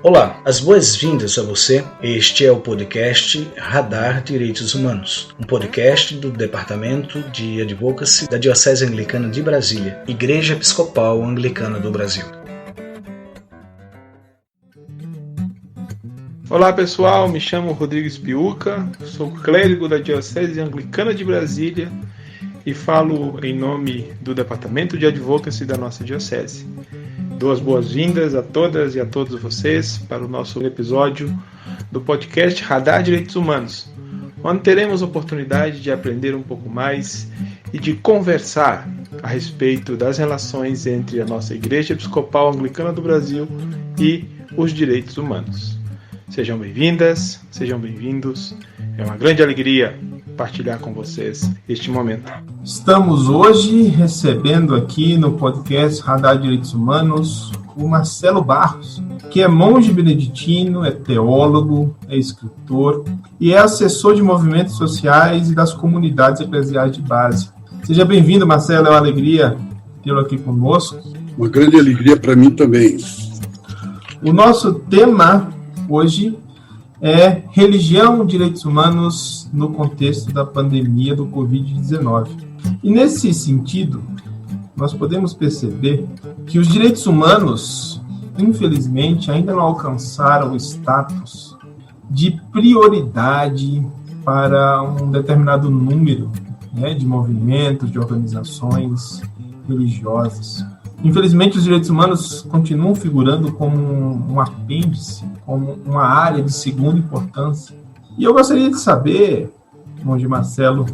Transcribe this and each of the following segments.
Olá, as boas-vindas a você. Este é o podcast Radar Direitos Humanos, um podcast do Departamento de Advocacy da Diocese Anglicana de Brasília, Igreja Episcopal Anglicana do Brasil. Olá pessoal, me chamo Rodrigues Piuca, sou clérigo da Diocese Anglicana de Brasília e falo em nome do Departamento de Advocacy da nossa Diocese. Dou as boas-vindas a todas e a todos vocês para o nosso episódio do podcast Radar Direitos Humanos, onde teremos a oportunidade de aprender um pouco mais e de conversar a respeito das relações entre a nossa Igreja Episcopal Anglicana do Brasil e os direitos humanos. Sejam bem-vindas, sejam bem-vindos. É uma grande alegria partilhar com vocês este momento. Estamos hoje recebendo aqui no podcast Radar Direitos Humanos o Marcelo Barros, que é monge beneditino, é teólogo, é escritor e é assessor de movimentos sociais e das comunidades eclesiais de base. Seja bem-vindo, Marcelo, é uma alegria tê-lo aqui conosco. Uma grande alegria para mim também. O nosso tema hoje é religião e direitos humanos no contexto da pandemia do Covid-19. E nesse sentido, nós podemos perceber que os direitos humanos, infelizmente, ainda não alcançaram o status de prioridade para um determinado número, de movimentos, de organizações religiosas. Infelizmente, os direitos humanos continuam figurando como um apêndice, como uma área de segunda importância. E eu gostaria de saber, monge Marcelo,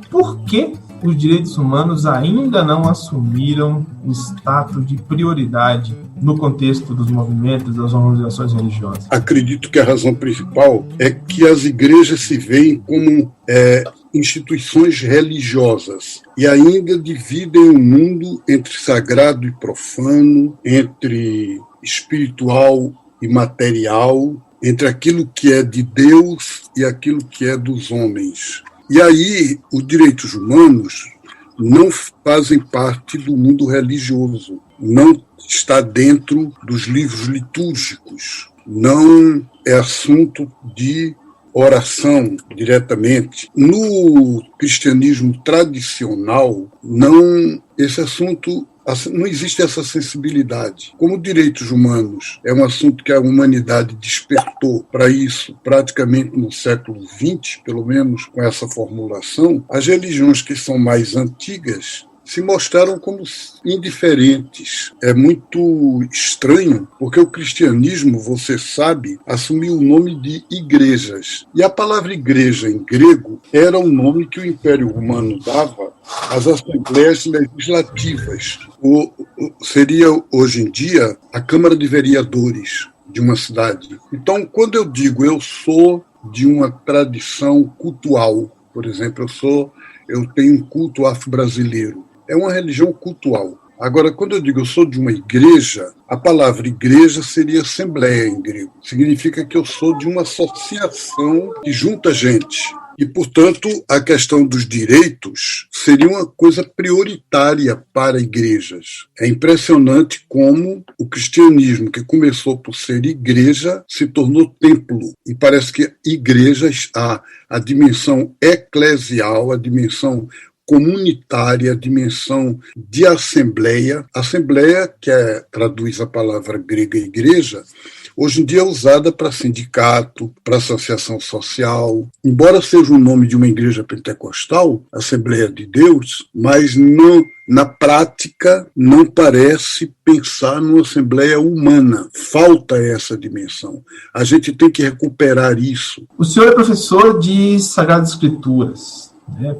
por que os direitos humanos ainda não assumiram o status de prioridade no contexto dos movimentos, das organizações religiosas? Acredito que a razão principal é que as igrejas se veem como instituições religiosas e ainda dividem o mundo entre sagrado e profano, entre espiritual e material, entre aquilo que é de Deus e aquilo que é dos homens. E aí, os direitos humanos não fazem parte do mundo religioso, não está dentro dos livros litúrgicos, não é assunto de oração diretamente. No cristianismo tradicional, esse assunto não existe essa sensibilidade. Como direitos humanos é um assunto que a humanidade despertou para isso praticamente no século XX, pelo menos com essa formulação, as religiões que são mais antigas se mostraram como indiferentes. É muito estranho, porque o cristianismo, você sabe, assumiu o nome de igrejas. E a palavra igreja em grego era um nome que o Império Romano dava às assembleias legislativas. Seria, hoje em dia, a Câmara de Vereadores de uma cidade. Então, quando eu digo eu sou de uma tradição cultual, por exemplo, eu tenho um culto afro-brasileiro, é uma religião cultual. Agora, quando eu digo eu sou de uma igreja, a palavra igreja seria assembleia em grego. Significa que eu sou de uma associação que junta gente. E, portanto, a questão dos direitos seria uma coisa prioritária para igrejas. É impressionante como o cristianismo, que começou por ser igreja, se tornou templo. E parece que igrejas, a dimensão eclesial, a dimensão comunitária, a dimensão de assembleia, que traduz a palavra grega igreja, hoje em dia é usada para sindicato, para associação social, embora seja o nome de uma igreja pentecostal, Assembleia de Deus, mas na prática não parece pensar numa assembleia humana. Falta essa dimensão. A gente tem que recuperar isso. O senhor é professor de Sagradas Escrituras,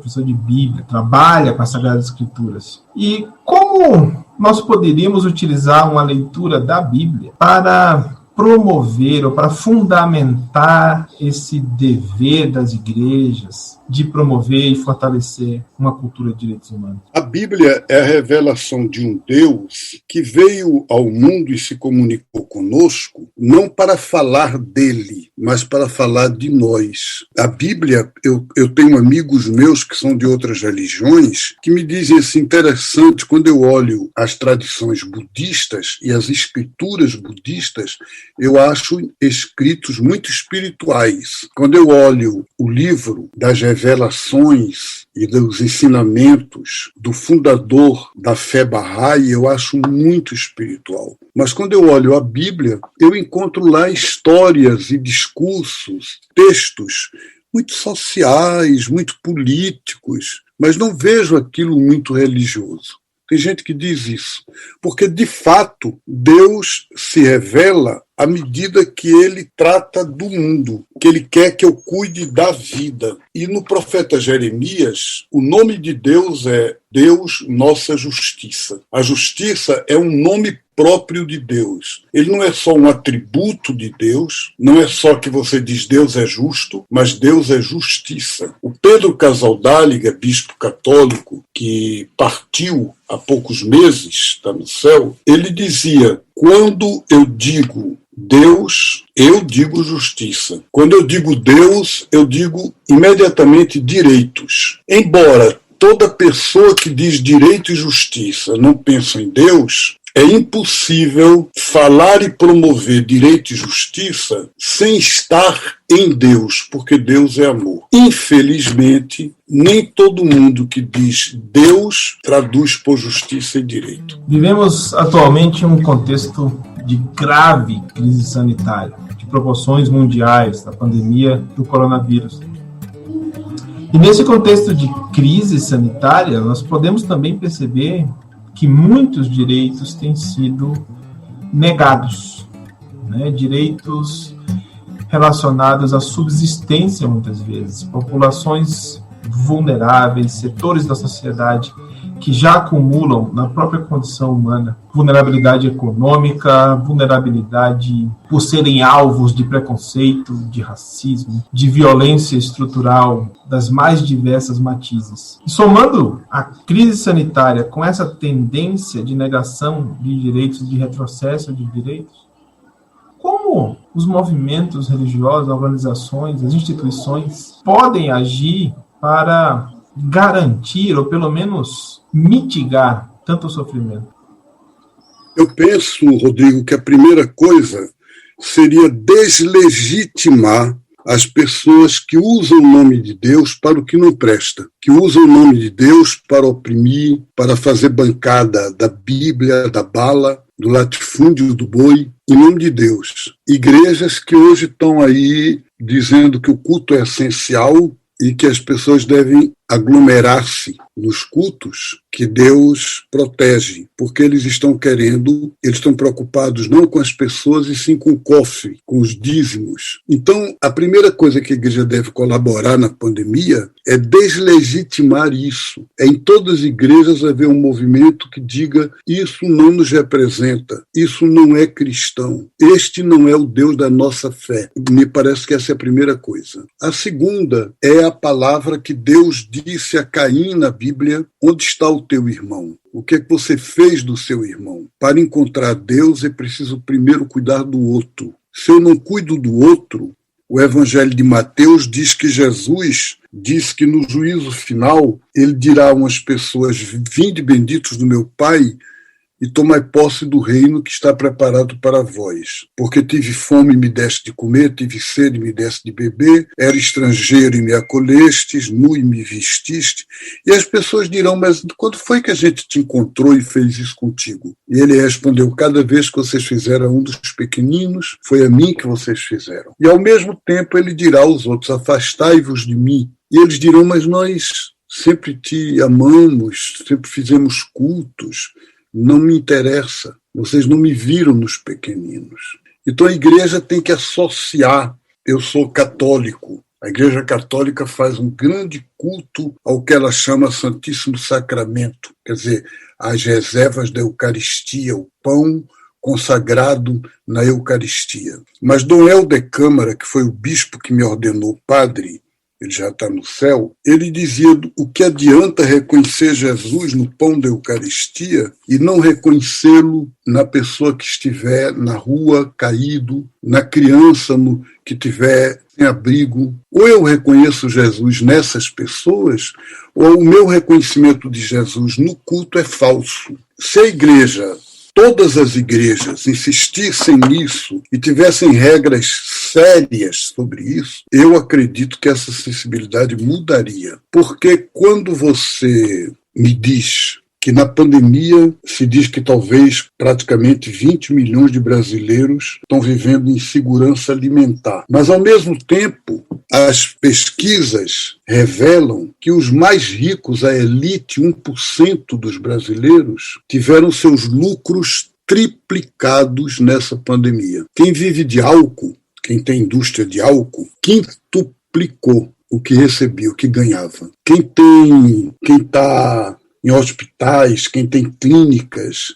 professor de Bíblia, trabalha com as Sagradas Escrituras. E como nós poderíamos utilizar uma leitura da Bíblia para promover ou para fundamentar esse dever das igrejas de promover e fortalecer uma cultura de direitos humanos? A Bíblia é a revelação de um Deus que veio ao mundo e se comunicou conosco, não para falar dele, mas para falar de nós. A Bíblia, eu tenho amigos meus que são de outras religiões que me dizem assim, interessante, quando eu olho as tradições budistas e as escrituras budistas, eu acho escritos muito espirituais. Quando eu olho o livro das revelações e dos ensinamentos do fundador da fé Bahá'í, eu acho muito espiritual. Mas quando eu olho a Bíblia, eu encontro lá histórias e discursos, textos muito sociais, muito políticos, mas não vejo aquilo muito religioso. Tem gente que diz isso, porque, de fato, Deus se revela à medida que ele trata do mundo, que ele quer que eu cuide da vida. E no profeta Jeremias, o nome de Deus é Deus, nossa justiça. A justiça é um nome próprio de Deus. Ele não é só um atributo de Deus, não é só que você diz Deus é justo, mas Deus é justiça. O Pedro Casaldáliga, bispo católico, que partiu há poucos meses, está no céu, ele dizia, quando eu digo Deus, eu digo justiça. Quando eu digo Deus, eu digo imediatamente direitos. Embora toda pessoa que diz direito e justiça não pensa em Deus, é impossível falar e promover direito e justiça sem estar em Deus, porque Deus é amor. Infelizmente, nem todo mundo que diz Deus traduz por justiça e direito. Vivemos atualmente um contexto de grave crise sanitária, de proporções mundiais, da pandemia do coronavírus. E nesse contexto de crise sanitária, nós podemos também perceber que muitos direitos têm sido negados, né? Direitos relacionados à subsistência, muitas vezes, populações vulneráveis, setores da sociedade que já acumulam na própria condição humana vulnerabilidade econômica, vulnerabilidade por serem alvos de preconceito, de racismo, de violência estrutural das mais diversas matizes. E somando a crise sanitária com essa tendência de negação de direitos, de retrocesso de direitos, como os movimentos religiosos, organizações, as instituições podem agir para garantir, ou pelo menos mitigar, tanto sofrimento? Eu penso, Rodrigo, que a primeira coisa seria deslegitimar as pessoas que usam o nome de Deus para o que não presta, que usam o nome de Deus para oprimir, para fazer bancada da Bíblia, da bala, do latifúndio do boi, em nome de Deus. Igrejas que hoje estão aí dizendo que o culto é essencial e que as pessoas devem aglomerar-se nos cultos que Deus protege, porque eles estão preocupados não com as pessoas e sim com o cofre, com os dízimos. Então, a primeira coisa que a igreja deve colaborar na pandemia é deslegitimar isso. É em todas as igrejas haver um movimento que diga isso não nos representa, isso não é cristão, este não é o Deus da nossa fé. Me parece que essa é a primeira coisa. A segunda é a palavra que Deus disse a Caim na Bíblia, onde está o teu irmão? O que é que você fez do seu irmão? Para encontrar Deus é preciso primeiro cuidar do outro. Se eu não cuido do outro, o Evangelho de Mateus diz que Jesus diz que no juízo final ele dirá a umas pessoas, vinde benditos do meu Pai, e tomai posse do reino que está preparado para vós. Porque tive fome e me deste de comer, tive sede e me deste de beber, era estrangeiro e me acolhestes, nu e me vestiste. E as pessoas dirão, mas quando foi que a gente te encontrou e fez isso contigo? E ele respondeu, cada vez que vocês fizeram a um dos pequeninos, foi a mim que vocês fizeram. E ao mesmo tempo ele dirá aos outros, afastai-vos de mim. E eles dirão, mas nós sempre te amamos, sempre fizemos cultos, não me interessa, vocês não me viram nos pequeninos. Então a igreja tem que associar, eu sou católico, a igreja católica faz um grande culto ao que ela chama Santíssimo Sacramento, quer dizer, as reservas da Eucaristia, o pão consagrado na Eucaristia. Mas Dom Helder Câmara, que foi o bispo que me ordenou padre, ele já está no céu, ele dizia o que adianta reconhecer Jesus no pão da Eucaristia e não reconhecê-lo na pessoa que estiver na rua, caído, na criança que estiver sem abrigo. Ou eu reconheço Jesus nessas pessoas, ou o meu reconhecimento de Jesus no culto é falso. Se a igreja, todas as igrejas insistissem nisso e tivessem regras sérias sobre isso, eu acredito que essa sensibilidade mudaria. Porque quando você me diz que na pandemia se diz que talvez praticamente 20 milhões de brasileiros estão vivendo insegurança alimentar, mas ao mesmo tempo as pesquisas revelam que os mais ricos, a elite, 1% dos brasileiros, tiveram seus lucros triplicados nessa pandemia. Quem vive de álcool, quem tem indústria de álcool, quintuplicou o que recebia, o que ganhava. Quem está em hospitais, quem tem clínicas,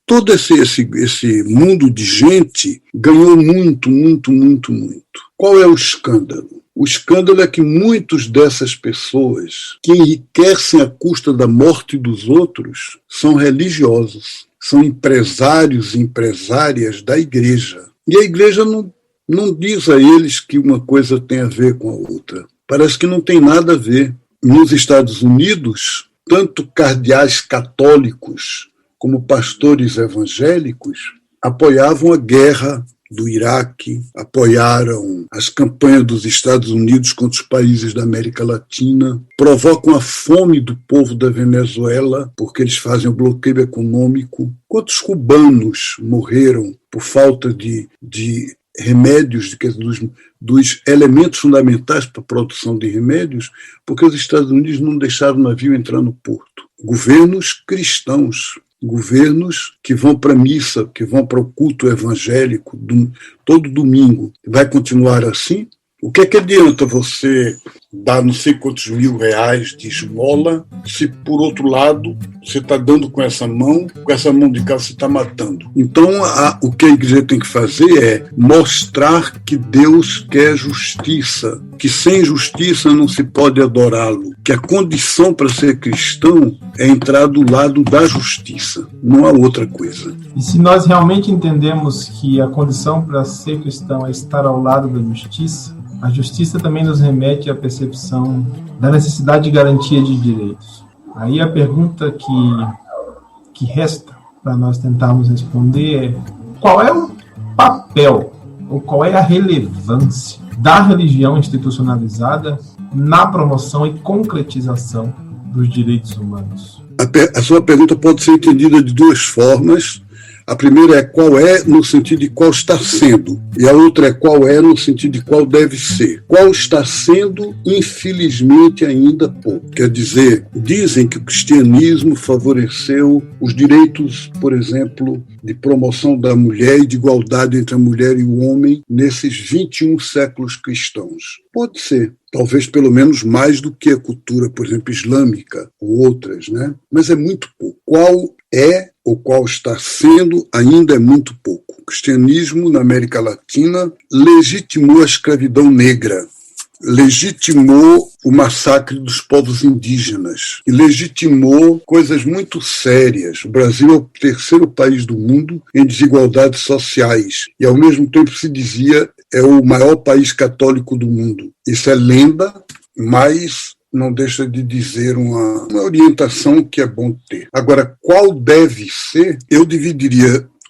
todo esse mundo de gente ganhou muito, muito, muito, muito. Qual é o escândalo? O escândalo é que muitas dessas pessoas que enriquecem à custa da morte dos outros são religiosos, são empresários e empresárias da igreja. E a igreja não diz a eles que uma coisa tem a ver com a outra. Parece que não tem nada a ver. Nos Estados Unidos, tanto cardeais católicos como pastores evangélicos apoiavam a guerra do Iraque, apoiaram as campanhas dos Estados Unidos contra os países da América Latina, provocam a fome do povo da Venezuela, porque eles fazem o bloqueio econômico. Quantos cubanos morreram por falta de remédios, dos elementos fundamentais para a produção de remédios, porque os Estados Unidos não deixaram o navio entrar no porto. Governos cristãos, governos que vão para a missa, que vão para o culto evangélico todo domingo. Vai continuar assim? O que é que adianta você dar não sei quantos R$1.000 de esmola, se por outro lado você está dando com essa mão de cá você está matando? Então o que a igreja tem que fazer é mostrar que Deus quer justiça, que sem justiça não se pode adorá-lo, que a condição para ser cristão é entrar do lado da justiça, não há outra coisa. E se nós realmente entendemos que a condição para ser cristão é estar ao lado da justiça, a justiça também nos remete à percepção da necessidade de garantia de direitos. Aí a pergunta que resta para nós tentarmos responder é: qual é o papel ou qual é a relevância da religião institucionalizada na promoção e concretização dos direitos humanos? A sua pergunta pode ser entendida de duas formas. A primeira é qual é no sentido de qual está sendo, e a outra é qual é no sentido de qual deve ser. Qual está sendo, infelizmente, ainda pouco. Quer dizer, dizem que o cristianismo favoreceu os direitos, por exemplo, de promoção da mulher e de igualdade entre a mulher e o homem nesses 21 séculos cristãos. Pode ser. Talvez pelo menos mais do que a cultura, por exemplo, islâmica ou outras, né? Mas é muito pouco. Qual é ou qual está sendo ainda é muito pouco. O cristianismo na América Latina legitimou a escravidão negra, legitimou o massacre dos povos indígenas e legitimou coisas muito sérias. O Brasil é o terceiro país do mundo em desigualdades sociais e, ao mesmo tempo, se dizia é o maior país católico do mundo. Isso é lenda, mas não deixa de dizer uma orientação que é bom ter. Agora, qual deve ser? Eu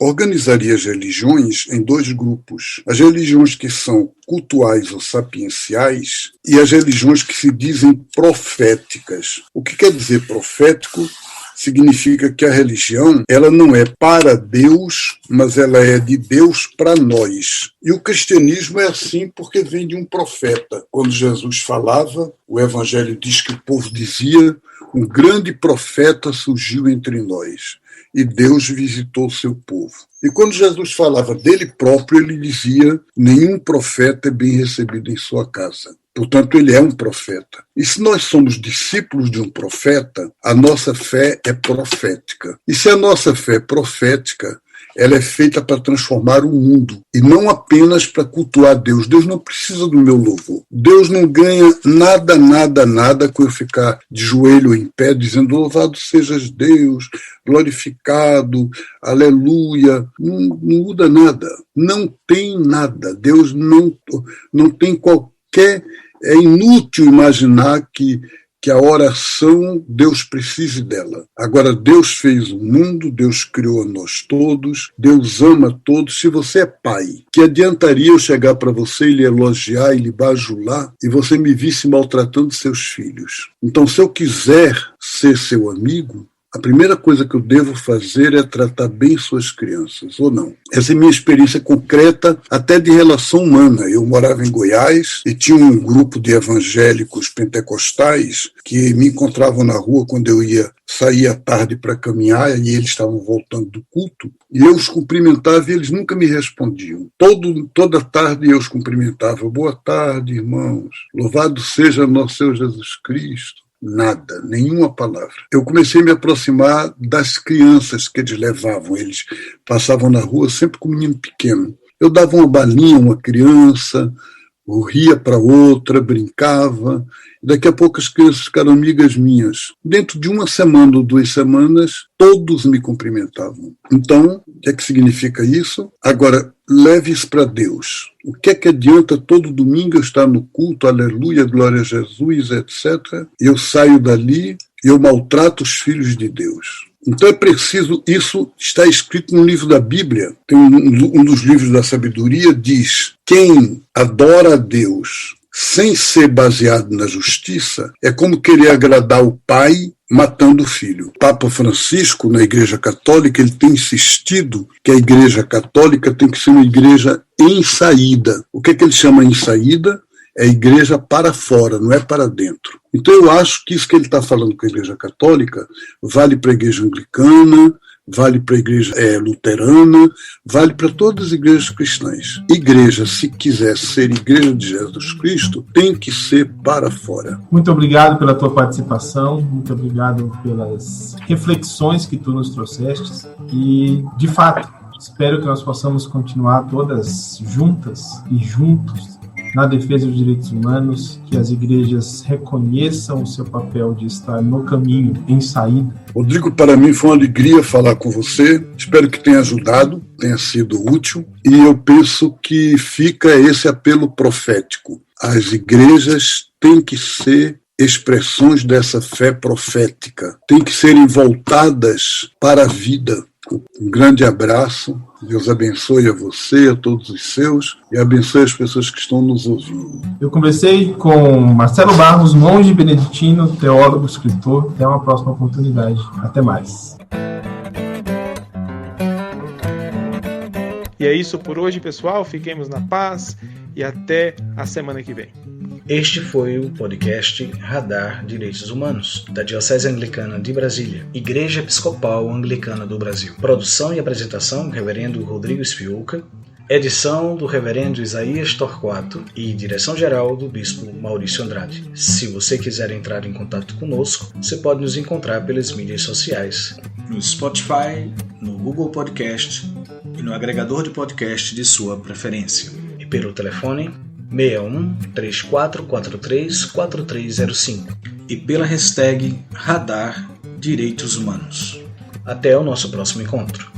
organizaria as religiões em dois grupos. As religiões que são cultuais ou sapienciais e as religiões que se dizem proféticas. O que quer dizer profético? Significa que a religião ela não é para Deus, mas ela é de Deus para nós. E o cristianismo é assim porque vem de um profeta. Quando Jesus falava, o evangelho diz que o povo dizia: um grande profeta surgiu entre nós. E Deus visitou o seu povo. E quando Jesus falava dele próprio, ele dizia: nenhum profeta é bem recebido em sua casa. Portanto, ele é um profeta. E se nós somos discípulos de um profeta, a nossa fé é profética. E se a nossa fé é profética, ela é feita para transformar o mundo, e não apenas para cultuar Deus. Deus não precisa do meu louvor. Deus não ganha nada com eu ficar de joelho em pé, dizendo louvado sejas Deus, glorificado, aleluia. Não muda nada. Não tem nada. Deus não tem qualquer... É inútil imaginar que a oração, Deus precise dela. Agora, Deus fez o mundo, Deus criou a nós todos, Deus ama todos. Se você é pai, que adiantaria eu chegar para você e lhe elogiar e lhe bajular e você me visse maltratando seus filhos? Então, se eu quiser ser seu amigo, a primeira coisa que eu devo fazer é tratar bem suas crianças, ou não? Essa é a minha experiência concreta, até de relação humana. Eu morava em Goiás e tinha um grupo de evangélicos pentecostais que me encontravam na rua quando eu saía à tarde para caminhar e eles estavam voltando do culto. E eu os cumprimentava e eles nunca me respondiam. Toda tarde eu os cumprimentava. Boa tarde, irmãos. Louvado seja nosso Senhor Jesus Cristo. Nada, nenhuma palavra. Eu comecei a me aproximar das crianças que eles levavam. Eles passavam na rua sempre com um menino pequeno. Eu dava uma balinha a uma criança, eu ria para outra, brincava. Daqui a pouco as crianças ficaram amigas minhas. Dentro de uma semana ou 2 semanas, todos me cumprimentavam. Então, o que é que significa isso? Agora, leve isso para Deus. O que é que adianta todo domingo eu estar no culto, aleluia, glória a Jesus, etc. E eu saio dali e eu maltrato os filhos de Deus. Então é preciso, isso está escrito no livro da Bíblia, tem um dos livros da sabedoria, diz: quem adora a Deus sem ser baseado na justiça é como querer agradar o pai matando o filho. O Papa Francisco, na Igreja Católica, ele tem insistido que a Igreja Católica tem que ser uma igreja em saída. O que é que ele chama em saída? É igreja para fora, não é para dentro. Então eu acho que isso que ele está falando com a Igreja Católica vale para a Igreja Anglicana, vale para a Igreja Luterana, vale para todas as igrejas cristãs. Igreja, se quiser ser Igreja de Jesus Cristo, tem que ser para fora. Muito obrigado pela tua participação, muito obrigado pelas reflexões que tu nos trouxeste e, de fato, espero que nós possamos continuar todas juntas e juntos na defesa dos direitos humanos, que as igrejas reconheçam o seu papel de estar no caminho, em saída. Rodrigo, para mim foi uma alegria falar com você, espero que tenha ajudado, tenha sido útil, e eu penso que fica esse apelo profético. As igrejas têm que ser expressões dessa fé profética, têm que serem voltadas para a vida. Um grande abraço, Deus abençoe a você, a todos os seus, e abençoe as pessoas que estão nos ouvindo. Eu conversei com Marcelo Barros, monge beneditino, teólogo, escritor. Até uma próxima oportunidade. Até mais. E é isso por hoje, pessoal. Fiquemos na paz e até a semana que vem. Este foi o podcast Radar Direitos Humanos, da Diocese Anglicana de Brasília, Igreja Episcopal Anglicana do Brasil. Produção e apresentação, Reverendo Rodrigo Spiuca. Edição do Reverendo Isaías Torquato e direção-geral do Bispo Maurício Andrade. Se você quiser entrar em contato conosco, você pode nos encontrar pelas mídias sociais, no Spotify, no Google Podcast e no agregador de podcast de sua preferência. E pelo telefone 61 3443 4305 e pela hashtag Radar Direitos Humanos. Até o nosso próximo encontro.